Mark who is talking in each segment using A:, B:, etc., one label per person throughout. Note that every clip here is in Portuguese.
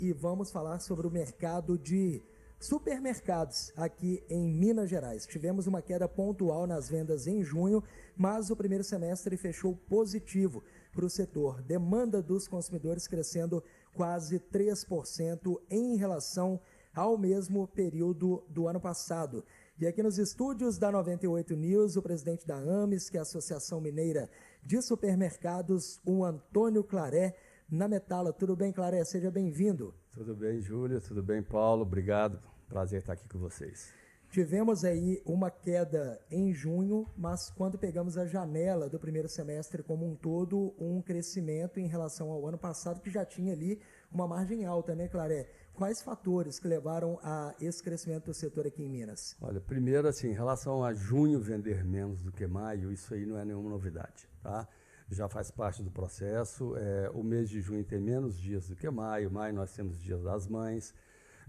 A: e vamos falar sobre o mercado de supermercados aqui em Minas Gerais. Tivemos uma queda pontual nas vendas em junho, mas o primeiro semestre fechou positivo para o setor. Demanda dos consumidores crescendo quase 3% em relação ao mesmo período do ano passado. E aqui nos estúdios da 98 News, o presidente da AMES, que é a Associação Mineira de Supermercados, o Antônio Claré, na Metala. Tudo bem, Claré? Seja bem-vindo.
B: Tudo bem, Júlio. Tudo bem, Paulo. Obrigado. Prazer estar aqui com vocês.
A: Tivemos aí uma queda em junho, mas quando pegamos a janela do primeiro semestre como um todo, um crescimento em relação ao ano passado, que já tinha ali uma margem alta, né, Claré? Quais fatores que levaram a esse crescimento do setor aqui em Minas?
B: Olha, primeiro, assim, em relação a junho vender menos do que maio, isso aí não é nenhuma novidade, tá? Já faz parte do processo. O mês de junho tem menos dias do que maio. Maio nós temos Dias das Mães.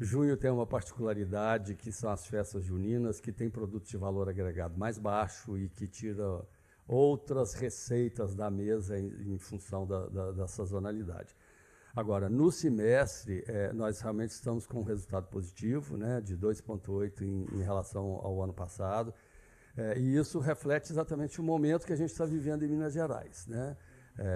B: Junho tem uma particularidade, que são as festas juninas, que tem produtos de valor agregado mais baixo e que tira outras receitas da mesa em função da sazonalidade. Agora, no semestre, nós realmente estamos com um resultado positivo, né, de 2,8 em relação ao ano passado, e isso reflete exatamente o momento que a gente está vivendo em Minas Gerais, né,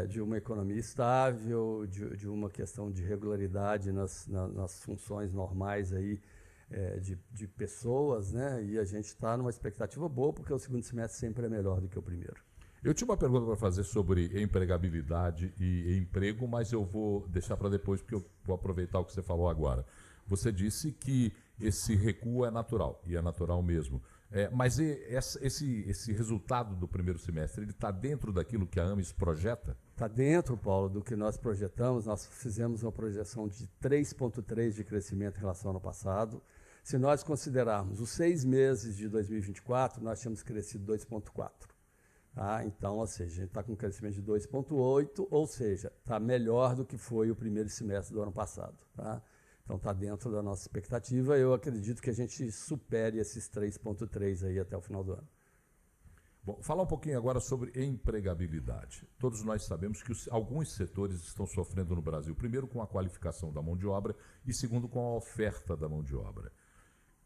B: de uma economia estável, de uma questão de regularidade nas funções normais aí, de pessoas, né, e a gente está numa expectativa boa, porque o segundo semestre sempre é melhor do que o primeiro.
C: Eu tinha uma pergunta para fazer sobre empregabilidade e emprego, mas eu vou deixar para depois, porque eu vou aproveitar o que você falou agora. Você disse que esse recuo é natural, e é natural mesmo. Mas esse resultado do primeiro semestre, ele está dentro daquilo que a AMES projeta?
B: Está dentro, Paulo, do que nós projetamos. Nós fizemos uma projeção de 3,3% de crescimento em relação ao ano passado. Se nós considerarmos os 6 meses de 2024, nós tínhamos crescido 2,4%. Então, ou seja, a gente está com um crescimento de 2,8%, ou seja, está melhor do que foi o primeiro semestre do ano passado. Tá? Então, está dentro da nossa expectativa. Eu acredito que a gente supere esses 3,3% aí até o final do ano.
C: Bom, falar um pouquinho agora sobre empregabilidade. Todos nós sabemos que alguns setores estão sofrendo no Brasil, primeiro com a qualificação da mão de obra e segundo com a oferta da mão de obra.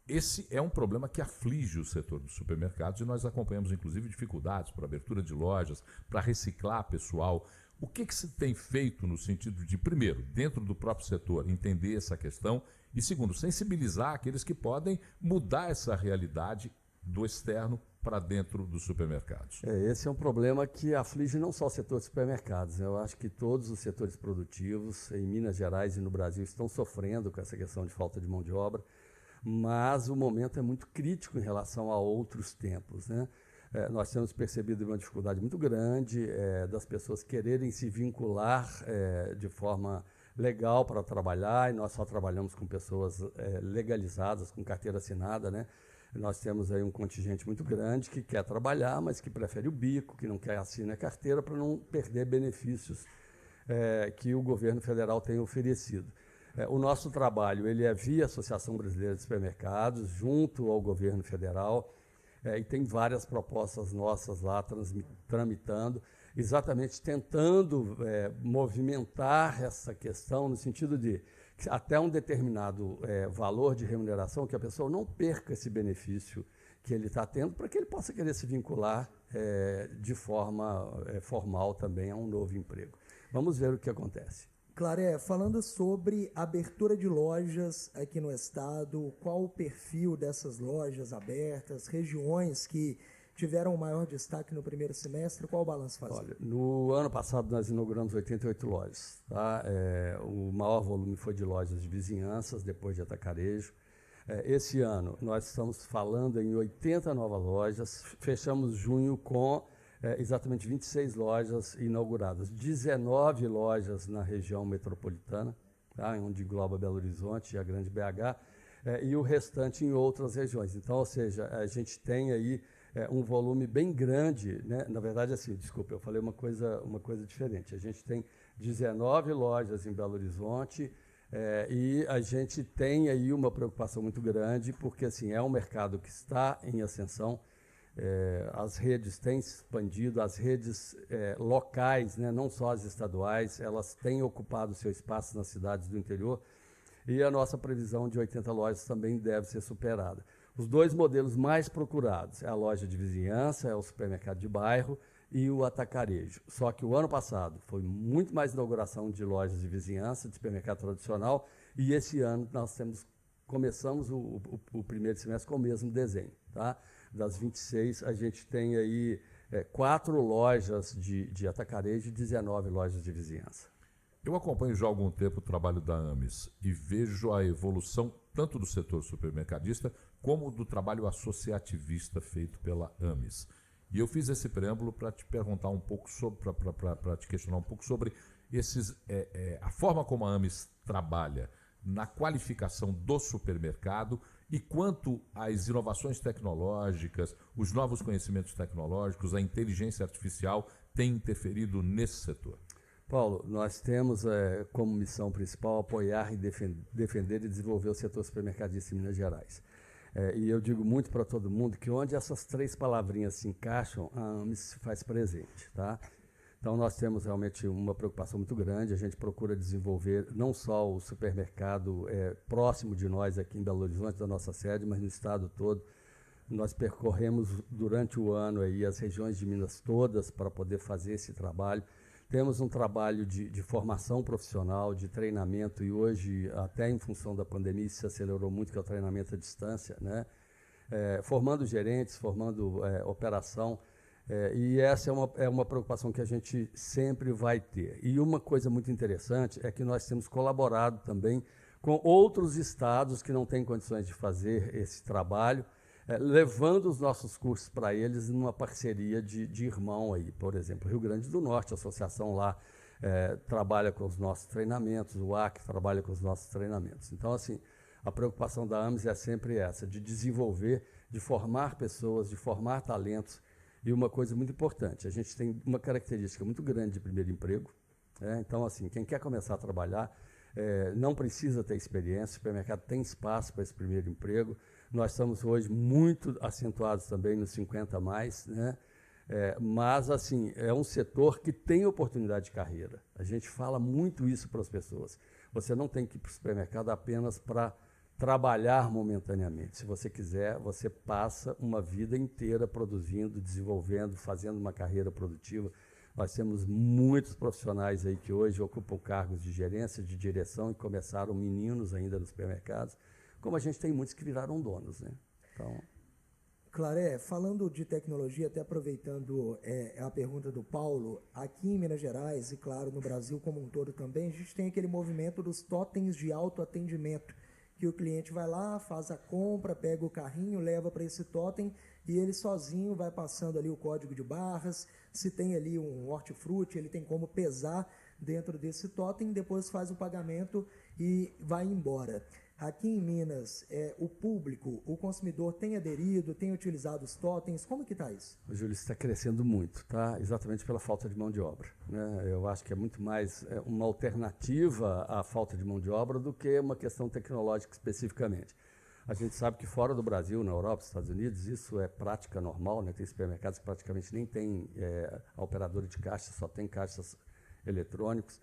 C: Esse é um problema que aflige o setor dos supermercados e nós acompanhamos, inclusive, dificuldades para abertura de lojas, para reciclar pessoal. O que se tem feito no sentido de, primeiro, dentro do próprio setor, entender essa questão e, segundo, sensibilizar aqueles que podem mudar essa realidade do externo para dentro dos supermercados?
B: Esse é um problema que aflige não só o setor de supermercados. Eu acho que todos os setores produtivos em Minas Gerais e no Brasil estão sofrendo com essa questão de falta de mão de obra. Mas o momento é muito crítico em relação a outros tempos, né? Nós temos percebido uma dificuldade muito grande das pessoas quererem se vincular de forma legal para trabalhar, e nós só trabalhamos com pessoas legalizadas, com carteira assinada, né? Nós temos aí um contingente muito grande que quer trabalhar, mas que prefere o bico, que não quer assinar a carteira para não perder benefícios que o governo federal tem oferecido. O nosso trabalho ele é via Associação Brasileira de Supermercados, junto ao governo federal, e tem várias propostas nossas lá tramitando, exatamente tentando movimentar essa questão no sentido de que até um determinado valor de remuneração, que a pessoa não perca esse benefício que ele está tendo, para que ele possa querer se vincular de forma formal também a um novo emprego. Vamos ver o que acontece.
A: Claré, falando sobre abertura de lojas aqui no estado, qual o perfil dessas lojas abertas, regiões que tiveram o maior destaque no primeiro semestre, qual o balanço faz?
B: Olha, no ano passado nós inauguramos 88 lojas. Tá? O maior volume foi de lojas de vizinhanças, depois de atacarejo. Esse ano nós estamos falando em 80 novas lojas, fechamos junho com exatamente 26 lojas inauguradas, 19 lojas na região metropolitana, tá? Onde engloba Belo Horizonte e a Grande BH, e o restante em outras regiões. Então, ou seja, a gente tem aí um volume bem grande, né? Na verdade, assim, desculpa, eu falei uma coisa diferente. A gente tem 19 lojas em Belo Horizonte, e a gente tem aí uma preocupação muito grande, porque assim, é um mercado que está em ascensão. As redes têm expandido, as redes locais, né, não só as estaduais, elas têm ocupado seu espaço nas cidades do interior, e a nossa previsão de 80 lojas também deve ser superada. Os dois modelos mais procurados é a loja de vizinhança, é o supermercado de bairro e o atacarejo. Só que o ano passado foi muito mais inauguração de lojas de vizinhança, de supermercado tradicional, e esse ano nós começamos o primeiro semestre com o mesmo desenho. Tá? Das 26, a gente tem aí 4 lojas de atacarejo e 19 lojas de vizinhança.
C: Eu acompanho já há algum tempo o trabalho da Ames e vejo a evolução tanto do setor supermercadista como do trabalho associativista feito pela Ames. E eu fiz esse preâmbulo para te perguntar um pouco sobre, para te questionar um pouco sobre a forma como a Ames trabalha na qualificação do supermercado e quanto às inovações tecnológicas, os novos conhecimentos tecnológicos, a inteligência artificial tem interferido nesse setor.
B: Paulo, nós temos como missão principal apoiar e defender e desenvolver o setor supermercadista em Minas Gerais. E eu digo muito para todo mundo que onde essas 3 palavrinhas se encaixam, a AMES se faz presente. Tá? Então nós temos realmente uma preocupação muito grande, a gente procura desenvolver não só o supermercado próximo de nós aqui em Belo Horizonte, da nossa sede, mas no estado todo. Nós percorremos durante o ano aí as regiões de Minas todas para poder fazer esse trabalho. Temos um trabalho de formação profissional, de treinamento, e hoje, até em função da pandemia, isso se acelerou muito, que é o treinamento à distância, né? Formando gerentes, formando operação, e essa é uma preocupação que a gente sempre vai ter. E uma coisa muito interessante é que nós temos colaborado também com outros estados que não têm condições de fazer esse trabalho, levando os nossos cursos para eles numa parceria de irmão aí. Por exemplo, Rio Grande do Norte, a associação lá trabalha com os nossos treinamentos, o Acre trabalha com os nossos treinamentos. Então, assim, a preocupação da AMES é sempre essa, de desenvolver, de formar pessoas, de formar talentos. E uma coisa muito importante, a gente tem uma característica muito grande de primeiro emprego. Então, assim, quem quer começar a trabalhar não precisa ter experiência, o supermercado tem espaço para esse primeiro emprego. Nós estamos hoje muito acentuados também nos 50 a mais, né? Mas, assim, é um setor que tem oportunidade de carreira. A gente fala muito isso para as pessoas. Você não tem que ir para o supermercado apenas para trabalhar momentaneamente. Se você quiser, você passa uma vida inteira produzindo, desenvolvendo, fazendo uma carreira produtiva. Nós temos muitos profissionais aí que hoje ocupam cargos de gerência, de direção e começaram meninos ainda nos supermercados, como a gente tem muitos que viraram donos, né? Então...
A: Claré, falando de tecnologia, até aproveitando a pergunta do Paulo, aqui em Minas Gerais e, claro, no Brasil como um todo também, a gente tem aquele movimento dos totens de autoatendimento, que o cliente vai lá, faz a compra, pega o carrinho, leva para esse totem e ele sozinho vai passando ali o código de barras, se tem ali um hortifruti, ele tem como pesar dentro desse totem, depois faz o pagamento e vai embora. Aqui em Minas, o público, o consumidor tem aderido, tem utilizado os totens, como que está isso?
B: O Júlio, está crescendo muito, tá? Exatamente pela falta de mão de obra, né? Eu acho que é muito mais uma alternativa à falta de mão de obra do que uma questão tecnológica especificamente. A gente sabe que fora do Brasil, na Europa, nos Estados Unidos, isso é prática normal, né? Tem supermercados que praticamente nem tem a operadora de caixa, só tem caixas eletrônicos,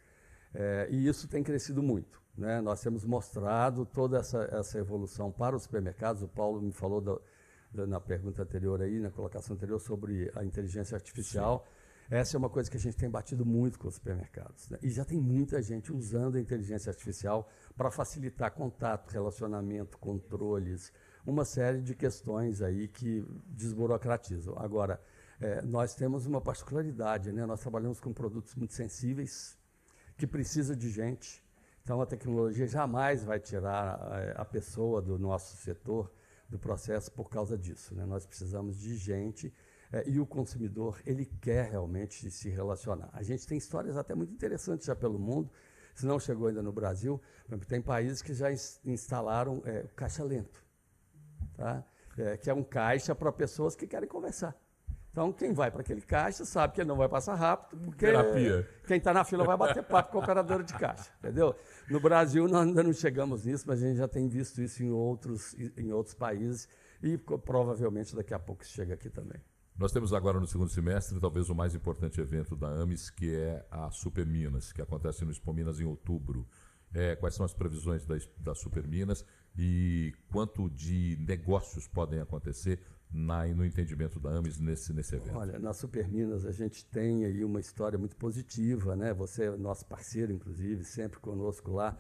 B: e isso tem crescido muito. Né? Nós temos mostrado toda essa evolução para os supermercados. O Paulo me falou na pergunta anterior, aí, na colocação anterior, sobre a inteligência artificial. Sim. Essa é uma coisa que a gente tem batido muito com os supermercados. Né? E já tem muita gente usando a inteligência artificial para facilitar contato, relacionamento, controles, uma série de questões aí que desburocratizam. Agora, nós temos uma particularidade, né? Nós trabalhamos com produtos muito sensíveis, que precisam de gente. Então, a tecnologia jamais vai tirar a pessoa do nosso setor, do processo, por causa disso, né? Nós precisamos de gente e o consumidor, ele quer realmente se relacionar. A gente tem histórias até muito interessantes já pelo mundo, se não chegou ainda no Brasil, tem países que já instalaram o caixa lento, tá? Que é um caixa para pessoas que querem conversar. Então, quem vai para aquele caixa sabe que ele não vai passar rápido, porque quem está na fila vai bater papo com a operadora de caixa, entendeu? No Brasil, nós ainda não chegamos nisso, mas a gente já tem visto isso em outros países e provavelmente daqui a pouco chega aqui também.
C: Nós temos agora no segundo semestre talvez o mais importante evento da AMES, que é a Super Minas, que acontece no Expo Minas em outubro. quais são as previsões das Superminas e quanto de negócios podem acontecer no entendimento da Ames nesse evento?
B: Olha, na Superminas a gente tem aí uma história muito positiva, né? Você é nosso parceiro, inclusive, sempre conosco lá.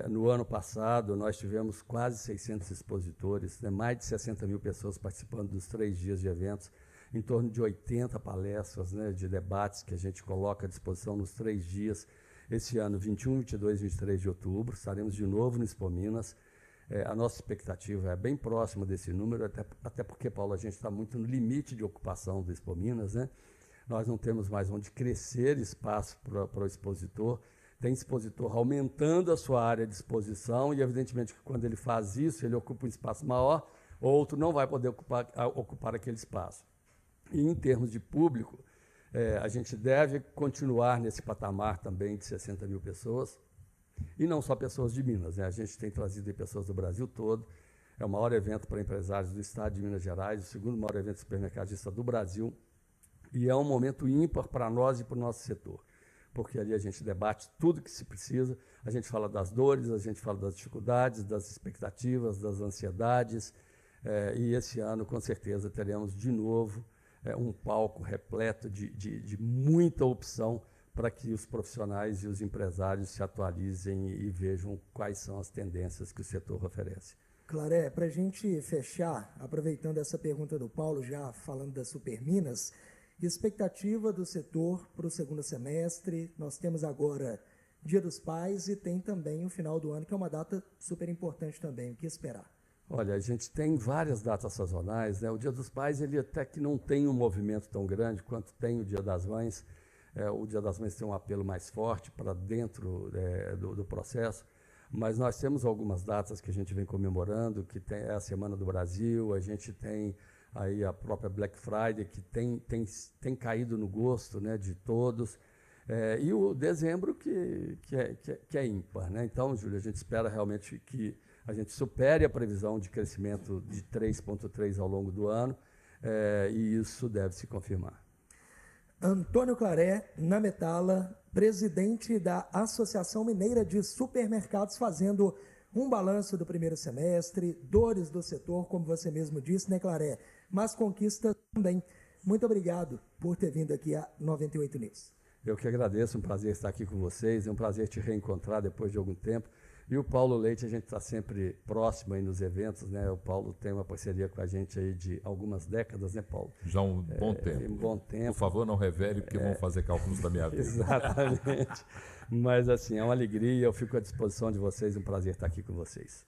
B: No ano passado, nós tivemos quase 600 expositores, né? Mais de 60 mil pessoas participando dos 3 dias de eventos, em torno de 80 palestras, né, de debates que a gente coloca à disposição nos 3 dias. Esse ano, 21, 22 e 23 de outubro, estaremos de novo no Expo Minas. A nossa expectativa é bem próxima desse número, até porque, Paulo, a gente está muito no limite de ocupação do Expo Minas, né? Nós não temos mais onde crescer espaço para o expositor. Tem expositor aumentando a sua área de exposição e, evidentemente, que quando ele faz isso, ele ocupa um espaço maior, outro não vai poder ocupar aquele espaço. E, em termos de público, a gente deve continuar nesse patamar também de 60 mil pessoas, e não só pessoas de Minas, né? A gente tem trazido pessoas do Brasil todo. É o maior evento para empresários do estado de Minas Gerais, o segundo maior evento supermercadista do Brasil, e é um momento ímpar para nós e para o nosso setor, porque ali a gente debate tudo que se precisa, a gente fala das dores, a gente fala das dificuldades, das expectativas, das ansiedades, e esse ano, com certeza, teremos de novo um palco repleto de muita opção para que os profissionais e os empresários se atualizem e vejam quais são as tendências que o setor oferece.
A: Claré, para a gente fechar, aproveitando essa pergunta do Paulo, já falando das Superminas, expectativa do setor para o segundo semestre. Nós temos agora Dia dos Pais e tem também o final do ano, que é uma data super importante também. O que esperar?
B: Olha, a gente tem várias datas sazonais, né? O Dia dos Pais, ele até que não tem um movimento tão grande quanto tem o Dia das Mães. O Dia das Mães tem um apelo mais forte para dentro do processo, mas nós temos algumas datas que a gente vem comemorando, que é a Semana do Brasil, a gente tem aí a própria Black Friday, que tem caído no gosto, né, de todos, e o dezembro que é ímpar, né? Então, Júlio, a gente espera realmente que a gente supere a previsão de crescimento de 3,3% ao longo do ano, e isso deve se confirmar.
A: Antônio Claré, na Metala, presidente da Associação Mineira de Supermercados, fazendo um balanço do primeiro semestre, dores do setor, como você mesmo disse, né, Claré? Mas conquista também. Muito obrigado por ter vindo aqui a 98 News.
B: Eu que agradeço, um prazer estar aqui com vocês, é um prazer te reencontrar depois de algum tempo. E o Paulo Leite, a gente está sempre próximo aí nos eventos, né? O Paulo tem uma parceria com a gente aí de algumas décadas, né, Paulo?
C: Já um bom tempo.
B: Um bom tempo.
C: Por favor, não revele, porque vão fazer cálculos da minha vida.
B: Exatamente. Mas, assim, é uma alegria, eu fico à disposição de vocês, um prazer estar aqui com vocês.